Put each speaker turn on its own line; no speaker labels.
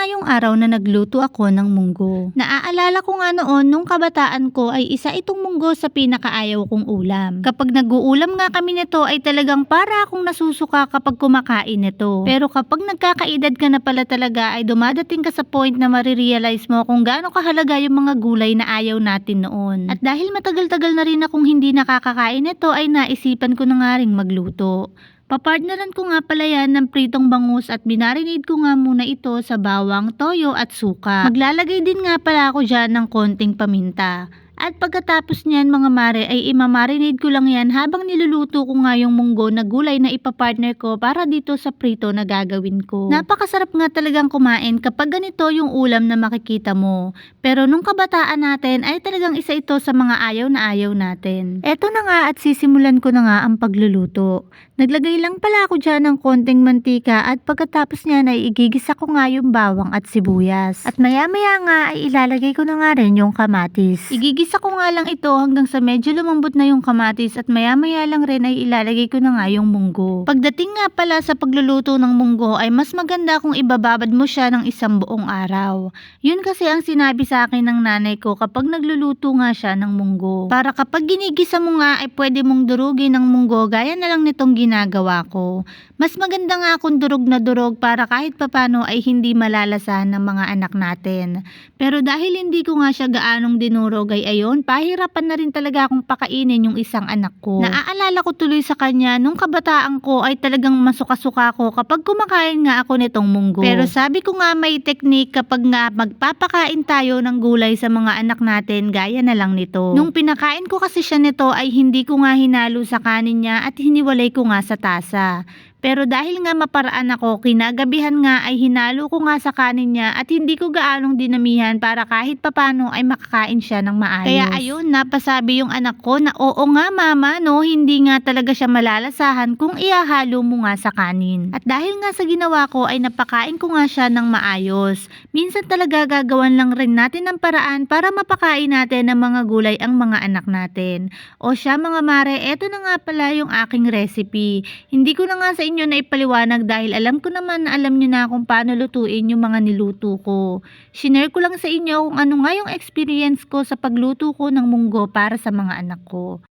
nga yung araw na nagluto ako ng munggo. Naaalala ko nga noon nung kabataan ko ay isa itong munggo sa pinakaayaw kong ulam. Kapag nag-uulam nga kami nito ay talagang para akong nasusuka kapag kumakain nito. Pero kapag nagkakaedad ka na pala talaga ay dumadating ka sa point na marirealize mo kung gaano kahalaga yung mga gulay na ayaw natin noon. At dahil matagal-tagal na rin akong hindi nakakakain nito ay naisipan ko na nga ring magluto. Papartneran ko nga pala yan ng pritong bangus at binarinade ko nga muna ito sa bawang, toyo at suka. Maglalagay din nga pala ako dyan ng konting paminta. At pagkatapos niyan mga mare ay imamarinade ko lang yan habang niluluto ko nga yung munggo na gulay na ipapartner ko para dito sa prito na gagawin ko. Napakasarap nga talagang kumain kapag ganito yung ulam na makikita mo. Pero nung kabataan natin ay talagang isa ito sa mga ayaw na ayaw natin. Eto na nga at sisimulan ko na nga ang pagluluto. Naglagay lang pala ako dyan ng konting mantika at pagkatapos niyan ay igigisa ko nga yung bawang at sibuyas. At maya-maya nga ay ilalagay ko na nga rin yung kamatis. Igigisa ko nga lang ito hanggang sa medyo lumambot na yung kamatis at maya-maya lang rin ay ilalagay ko na nga yung munggo. Pagdating nga pala sa pagluluto ng munggo ay mas maganda kung ibababad mo siya ng isang buong araw. Yun kasi ang sinabi sa akin ng nanay ko kapag nagluluto nga siya ng munggo. Para kapag ginigisa mo nga ay pwede mong durugin ng munggo gaya na lang nitong ginagawa ko. Mas maganda nga kung durog na durog para kahit papano ay hindi malalasahan ng mga anak natin. Pero dahil hindi ko nga siya gaanong dinurog ay ayun, pahirapan na rin talaga akong pakainin yung isang anak ko. Naaalala ko tuloy sa kanya nung kabataan ko ay talagang masuka-suka ko kapag kumakain nga ako nitong munggo. Pero sabi ko nga may technique kapag nga magpapakain tayo ng gulay sa mga anak natin gaya na lang nito. Nung pinakain ko kasi siya nito ay hindi ko nga hinalo sa kanin niya at hiniwalay ko nga sa tasa. Pero dahil nga maparaan ako, kinagabihan nga ay hinalo ko nga sa kanin niya at hindi ko gaanong dinamihan para kahit papano ay makakain siya ng maayos. Kaya ayun, napasabi yung anak ko na oo nga mama, no, hindi nga talaga siya malalasahan kung ihahalo mo nga sa kanin. At dahil nga sa ginawa ko ay napakain ko nga siya ng maayos. Minsan talaga gagawan lang rin natin ng paraan para mapakain natin ng mga gulay ang mga anak natin. O siya mga mare, eto na nga pala yung aking recipe. Hindi ko na nga sa inyo na ipaliwanag dahil alam ko naman na alam nyo na kung paano lutuin yung mga niluto ko. Shinare ko lang sa inyo kung ano nga yung experience ko sa pagluto ko ng munggo para sa mga anak ko.